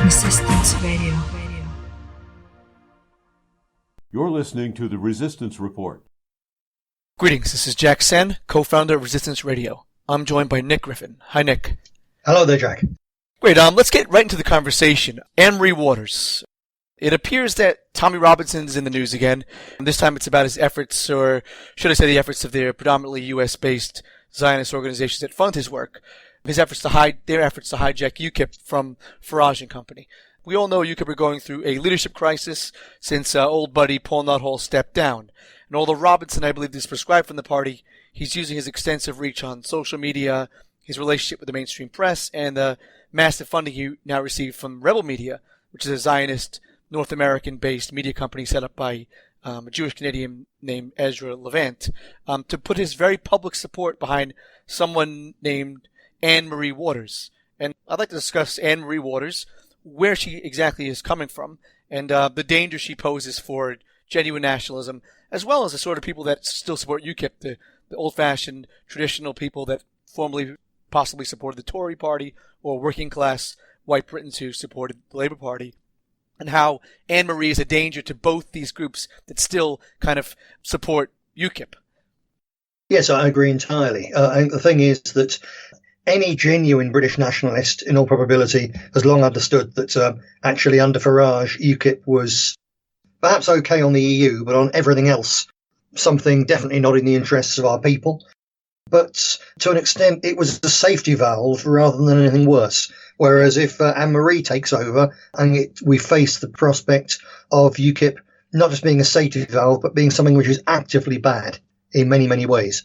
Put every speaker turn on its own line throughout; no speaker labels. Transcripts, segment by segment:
Resistance Radio.
You're listening to the Resistance Report.
Greetings, this is Jack Sen, co-founder of Resistance Radio. I'm joined by Nick Griffin. Hi, Nick.
Hello there, Jack.
Great, let's get right into the conversation. Anne-Marie Waters. It appears that Tommy Robinson's in the news again. And this time it's about his efforts, or should I say the efforts of their predominantly U.S.-based Zionist organizations that fund his work. Their efforts to hijack UKIP from Farage and Company. We all know UKIP are going through a leadership crisis since old buddy Paul Nuttall stepped down. And although Robinson, I believe, is proscribed from the party, he's using his extensive reach on social media, his relationship with the mainstream press, and the massive funding he now received from Rebel Media, which is a Zionist, North American-based media company set up by a Jewish Canadian named Ezra Levant, to put his very public support behind someone named Anne-Marie Waters. And I'd like to discuss Anne-Marie Waters, where she exactly is coming from, and the danger she poses for genuine nationalism, as well as the sort of people that still support UKIP, the old-fashioned, traditional people that formerly possibly supported the Tory party, or working-class white Britons who supported the Labour Party, and how Anne-Marie is a danger to both these groups that still kind of support UKIP.
Yes, I agree entirely. And the thing is that any genuine British nationalist, in all probability, has long understood that actually under Farage, UKIP was perhaps okay on the EU, but on everything else, something definitely not in the interests of our people. But to an extent, it was a safety valve rather than anything worse. Whereas if Anne-Marie takes over and we face the prospect of UKIP not just being a safety valve, but being something which is actively bad in many, many ways.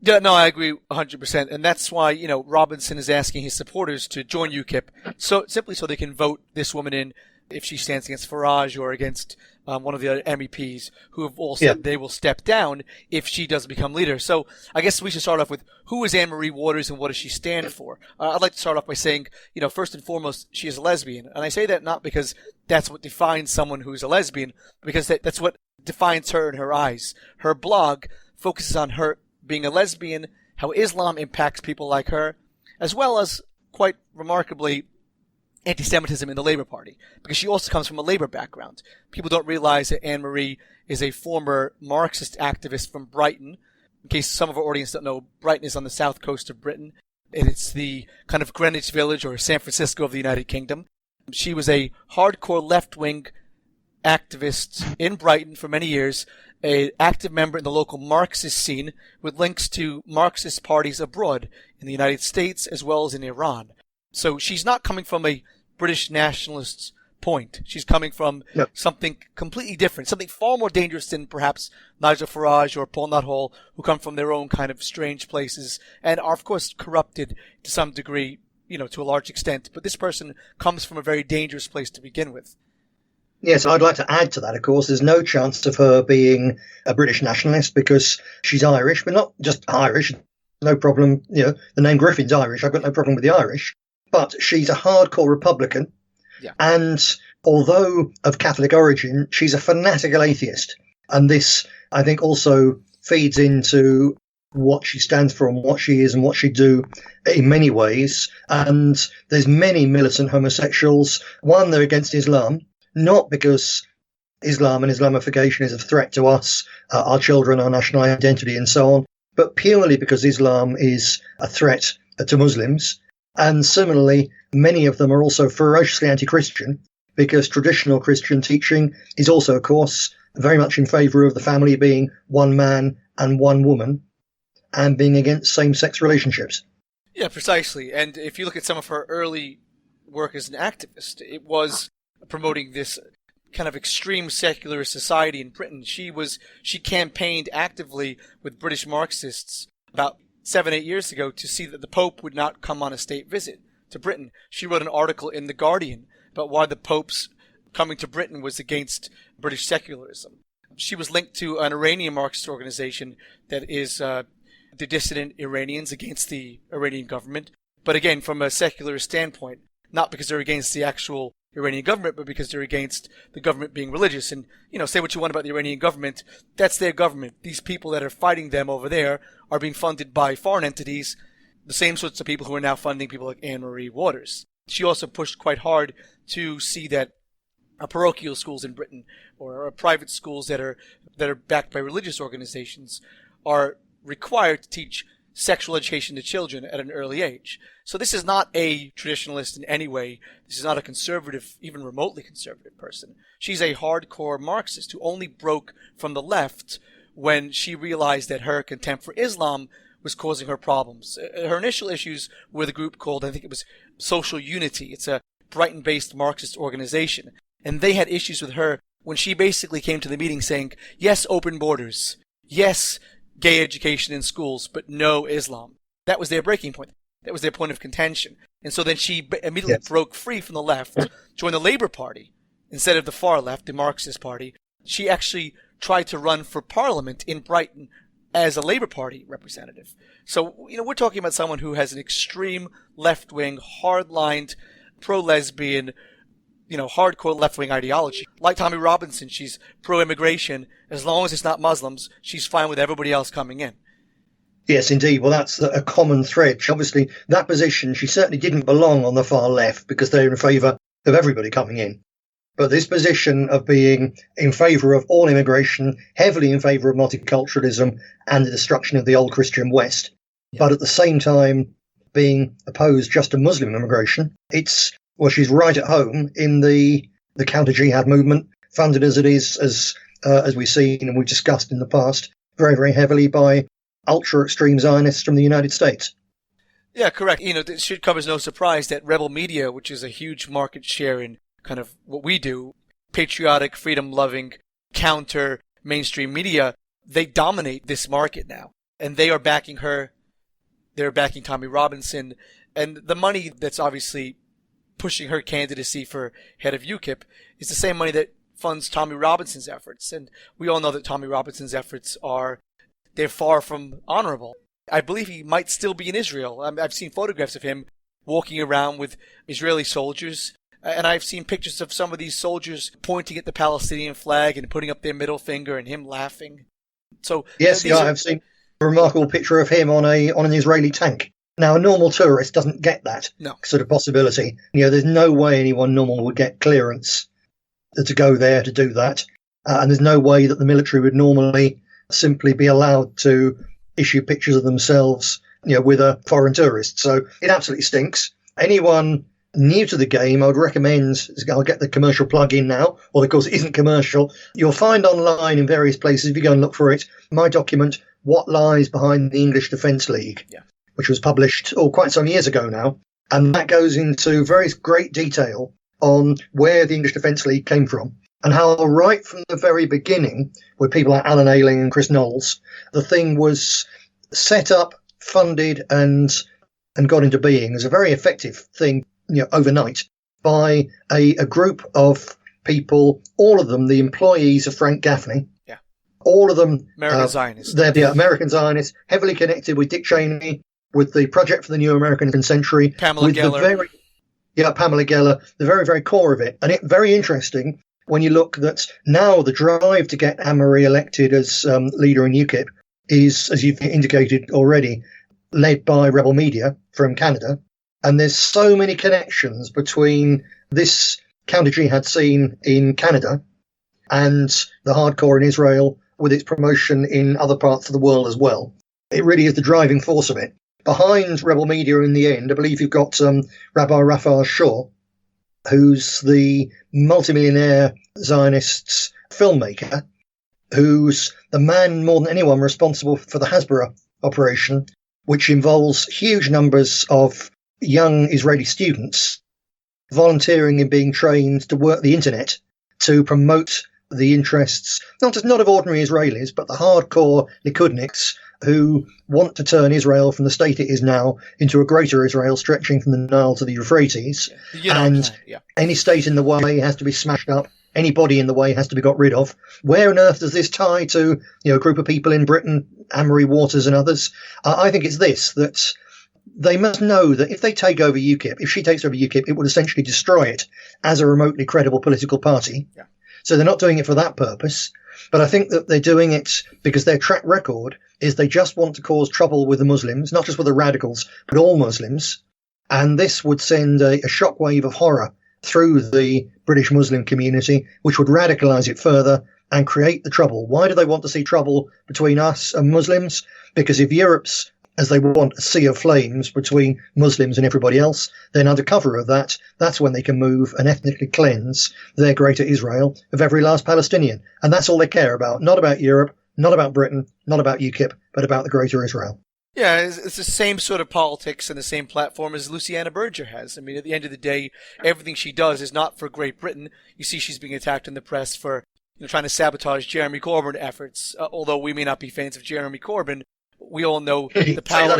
Yeah, no, I agree 100%. And that's why, Robinson is asking his supporters to join UKIP, simply so they can vote this woman in if she stands against Farage or against one of the other MEPs who have all said they will step down if she doesn't become leader. So I guess we should start off with, who is Anne-Marie Waters and what does she stand for? I'd like to start off by saying, first and foremost, she is a lesbian. And I say that not because that's what defines someone who's a lesbian, because that's what defines her in her eyes. Her blog focuses on her being a lesbian, how Islam impacts people like her, as well as, quite remarkably, anti-Semitism in the Labour Party, because she also comes from a Labour background. People don't realize that Anne-Marie is a former Marxist activist from Brighton. In case some of our audience don't know, Brighton is on the south coast of Britain, and it's the kind of Greenwich Village or San Francisco of the United Kingdom. She was a hardcore left-wing activist in Brighton for many years, an active member in the local Marxist scene with links to Marxist parties abroad in the United States as well as in Iran. So she's not coming from a British nationalist's point. She's coming from something completely different, something far more dangerous than perhaps Nigel Farage or Paul Nuttall, who come from their own kind of strange places and are, of course, corrupted to some degree, to a large extent. But this person comes from a very dangerous place to begin with.
Yes, I'd like to add to that, of course, there's no chance of her being a British nationalist because she's Irish, but not just Irish. No problem. The name Griffin's Irish. I've got no problem with the Irish. But she's a hardcore Republican. Yeah. And although of Catholic origin, she's a fanatical atheist. And this, I think, also feeds into what she stands for and what she is and what she do in many ways. And there's many militant homosexuals. One, they're against Islam. Not because Islam and Islamification is a threat to us, our children, our national identity, and so on, but purely because Islam is a threat to Muslims. And similarly, many of them are also ferociously anti-Christian because traditional Christian teaching is also, of course, very much in favour of the family being one man and one woman and being against same-sex relationships.
Yeah, precisely. And if you look at some of her early work as an activist, it was promoting this kind of extreme secular society in Britain. She campaigned actively with British Marxists about 7-8 years ago to see that the Pope would not come on a state visit to Britain. She wrote an article in The Guardian about why the Pope's coming to Britain was against British secularism. She was linked to an Iranian Marxist organization that is the dissident Iranians against the Iranian government. But again, from a secular standpoint, not because they're against the actual Iranian government, but because they're against the government being religious. And, say what you want about the Iranian government, that's their government. These people that are fighting them over there are being funded by foreign entities, the same sorts of people who are now funding people like Anne-Marie Waters. She also pushed quite hard to see that parochial schools in Britain or private schools that are backed by religious organizations are required to teach sexual education to children at an early age. So this is not a traditionalist in any way. This is not a conservative, even remotely conservative person. She's a hardcore Marxist who only broke from the left when she realized that her contempt for Islam was causing her problems. Her initial issues with a group called, I think it was Social Unity. It's a Brighton-based Marxist organization. And they had issues with her when she basically came to the meeting saying, yes, open borders. Yes, gay education in schools, but no Islam. That was their breaking point. That was their point of contention. And so then she immediately broke free from the left, joined the Labour Party instead of the far left, the Marxist Party. She actually tried to run for Parliament in Brighton as a Labour Party representative. So, we're talking about someone who has an extreme left-wing, hard-lined, pro-lesbian, hardcore left-wing ideology. Like Tommy Robinson, she's pro-immigration. As long as it's not Muslims, she's fine with everybody else coming in.
Yes, indeed. Well, that's a common thread. Obviously, that position, she certainly didn't belong on the far left because they're in favour of everybody coming in. But this position of being in favour of all immigration, heavily in favour of multiculturalism and the destruction of the old Christian West, but at the same time being opposed just to Muslim immigration, she's right at home in the counter-jihad movement, funded as it is, as we've seen and we've discussed in the past, very, very heavily by ultra-extreme Zionists from the United States.
Yeah, correct. It should come as no surprise that rebel media, which is a huge market share in kind of what we do, patriotic, freedom-loving, counter-mainstream media, they dominate this market now. And they are backing her. They're backing Tommy Robinson. And the money that's obviously pushing her candidacy for head of UKIP is the same money that funds Tommy Robinson's efforts. And we all know that Tommy Robinson's efforts they're far from honorable. I believe he might still be in Israel. I've seen photographs of him walking around with Israeli soldiers. And I've seen pictures of some of these soldiers pointing at the Palestinian flag and putting up their middle finger and him laughing. So
yes, I've seen a remarkable picture of him on an Israeli tank. Now, a normal tourist doesn't get that sort of possibility. There's no way anyone normal would get clearance to go there to do that. And there's no way that the military would normally simply be allowed to issue pictures of themselves, with a foreign tourist. So it absolutely stinks. Anyone new to the game, I would recommend, I'll get the commercial plug in now, or of course it isn't commercial. You'll find online in various places, if you go and look for it, my document, What Lies Behind the English Defence League, which was published quite some years ago now. And that goes into very great detail on where the English Defence League came from and how right from the very beginning, with people like Alan Ayling and Chris Knowles, the thing was set up, funded and got into being as a very effective thing, overnight by a group of people, all of them the employees of Frank Gaffney. Yeah. All of them
American Zionists.
They're the American Zionists, heavily connected with Dick Cheney, with the Project for the New American Century.
Pamela Geller.
Pamela Geller, the very, very core of it. And it's very interesting when you look that now the drive to get Anne-Marie elected as leader in UKIP is, as you've indicated already, led by rebel media from Canada. And there's so many connections between this counter-jihad scene in Canada and the hardcore in Israel with its promotion in other parts of the world as well. It really is the driving force of it. Behind rebel media in the end, I believe you've got Rabbi Raphael Shaw, who's the multimillionaire Zionist filmmaker, who's the man more than anyone responsible for the Hasbara operation, which involves huge numbers of young Israeli students volunteering and being trained to work the internet to promote the interests, not of ordinary Israelis, but the hardcore Likudniks who want to turn Israel from the state it is now into a greater Israel stretching from the Nile to the Euphrates. Any state in the way has to be smashed up. Anybody in the way has to be got rid of. Where on earth does this tie to, a group of people in Britain, Anne-Marie Waters and others? I think it's this, that they must know that if they take over UKIP, if she takes over UKIP, it would essentially destroy it as a remotely credible political party. Yeah. So they're not doing it for that purpose. But I think that they're doing it because their track record is they just want to cause trouble with the Muslims, not just with the radicals, but all Muslims. And this would send a shockwave of horror through the British Muslim community, which would radicalise it further and create the trouble. Why do they want to see trouble between us and Muslims? Because if Europe's, as they want, a sea of flames between Muslims and everybody else, then under cover of that, that's when they can move and ethnically cleanse their greater Israel of every last Palestinian. And that's all they care about. Not about Europe, not about Britain, not about UKIP, but about the greater Israel.
Yeah, it's the same sort of politics and the same platform as Luciana Berger has. I mean, at the end of the day, everything she does is not for Great Britain. You see she's being attacked in the press for trying to sabotage Jeremy Corbyn efforts. Although we may not be fans of Jeremy Corbyn, we all know the power.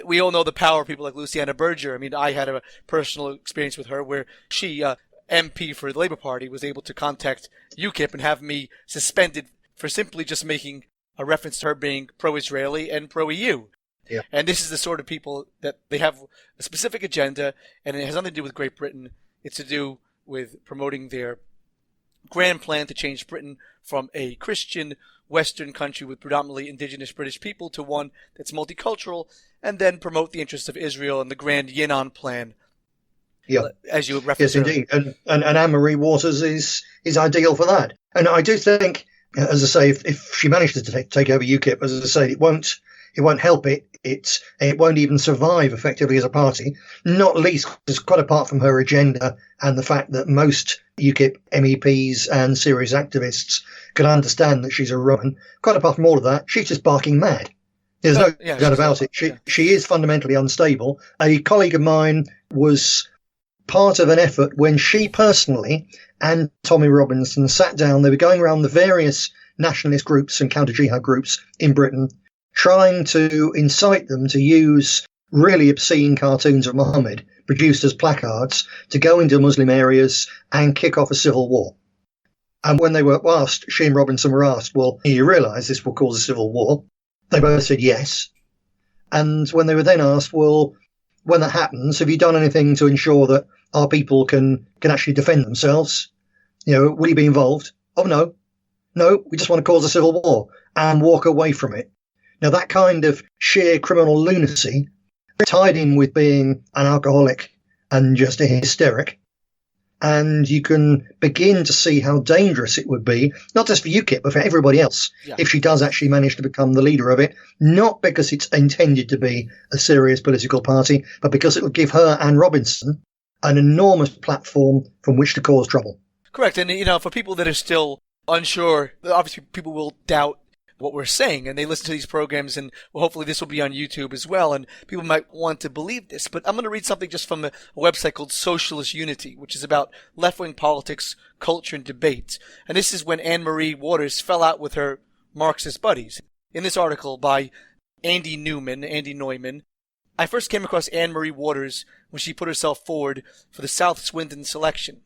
We all know the power of people like Luciana Berger. I mean, I had a personal experience with her where she, MP for the Labour Party, was able to contact UKIP and have me suspended for simply just making a reference to her being pro-Israeli and pro-EU.
Yeah.
And this is the sort of people that they have a specific agenda, and it has nothing to do with Great Britain. It's to do with promoting their grand plan to change Britain from a Christian Western country with predominantly indigenous British people to one that's multicultural, and then promote the interests of Israel and the grand Yinon plan.
Yeah.
As you referenced.
Yes, indeed. And Anne-Marie Waters is ideal for that. And I do think, as I say, if she manages to take over UKIP, as I say, it won't help it. It won't even survive effectively as a party, not least because quite apart from her agenda and the fact that most UKIP MEPs and serious activists can understand that she's a Roman, quite apart from all of that, she's just barking mad. There's no doubt about it. She is fundamentally unstable. A colleague of mine was part of an effort when she personally and Tommy Robinson sat down. They were going around the various nationalist groups and counter-jihad groups in Britain, trying to incite them to use really obscene cartoons of Muhammad produced as placards to go into Muslim areas and kick off a civil war. And when they were asked, she and Robinson were asked, well, you realise this will cause a civil war? They both said yes. And when they were then asked, well, when that happens, have you done anything to ensure that our people can actually defend themselves? Will you be involved? Oh, no. No, we just want to cause a civil war and walk away from it. Now, that kind of sheer criminal lunacy, tied in with being an alcoholic and just a hysteric, and you can begin to see how dangerous it would be, not just for UKIP, but for everybody else, if she does actually manage to become the leader of it, not because it's intended to be a serious political party, but because it will give her and Robinson an enormous platform from which to cause trouble.
Correct. And, for people that are still unsure, obviously people will doubt what we're saying, and they listen to these programs, and hopefully this will be on YouTube as well, and people might want to believe this. But I'm going to read something just from a website called Socialist Unity, which is about left-wing politics, culture, and debate. And this is when Anne-Marie Waters fell out with her Marxist buddies. In this article by Andy Neumann, I first came across Anne-Marie Waters when she put herself forward for the South Swindon selection.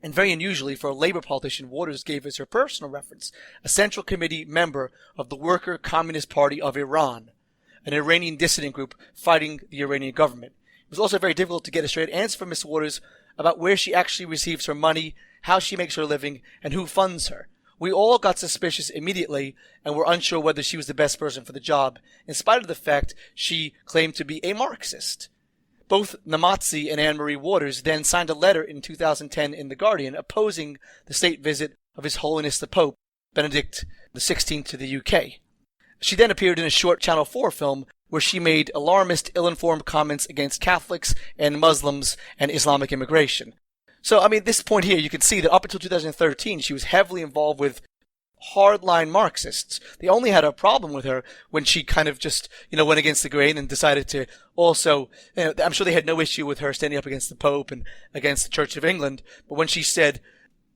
And very unusually for a Labour politician, Waters gave as her personal reference a Central Committee member of the Worker Communist Party of Iran, an Iranian dissident group fighting the Iranian government. It was also very difficult to get a straight answer from Ms. Waters about where she actually receives her money, how she makes her living, and who funds her. We all got suspicious immediately and were unsure whether she was the best person for the job, in spite of the fact she claimed to be a Marxist. Both Namazi and Anne-Marie Waters then signed a letter in 2010 in The Guardian opposing the state visit of His Holiness the Pope, Benedict XVI, to the UK. She then appeared in a short Channel 4 film where she made alarmist, ill-informed comments against Catholics and Muslims and Islamic immigration. So, this point here, you can see that up until 2013, she was heavily involved with hardline Marxists. They only had a problem with her when she kind of just, went against the grain and decided to also, I'm sure they had no issue with her standing up against the Pope and against the Church of England. But when she said,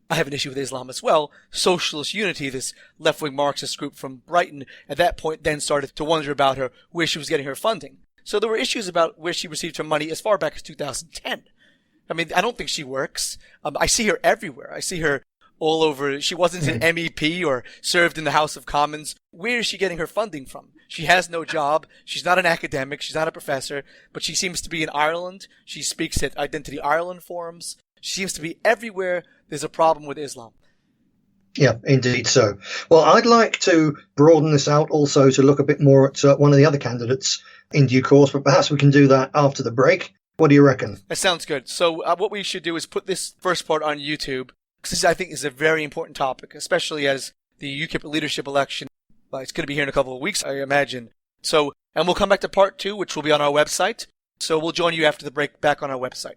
I have an issue with Islam as well, Socialist Unity, this left-wing Marxist group from Brighton, at that point then started to wonder about her, where she was getting her funding. So there were issues about where she received her money as far back as 2010. I don't think she works. I see her everywhere. I see her all over. She wasn't an MEP or served in the House of Commons. Where is she getting her funding from? She has no job. She's not an academic. She's not a professor, but she seems to be in Ireland. She speaks at Identity Ireland forums. She seems to be everywhere there's a problem with Islam.
Yeah, indeed so. Well, I'd like to broaden this out also to look a bit more at one of the other candidates in due course, but perhaps we can do that after the break. What do you reckon?
That sounds good. So what we should do is put this first part on YouTube, because this, I think, is a very important topic, especially as the UKIP leadership election, it's going to be here in a couple of weeks, I imagine. So, and we'll come back to part 2, which will be on our website. So we'll join you after the break back on our website.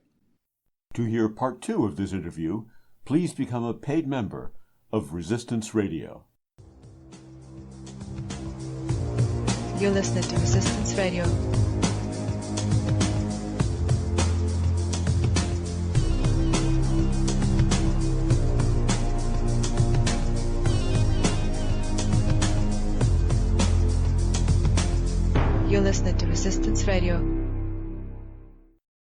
To hear part 2 of this interview, please become a paid member of Resistance Radio.
You're listening to Resistance Radio. You're listening to Resistance Radio.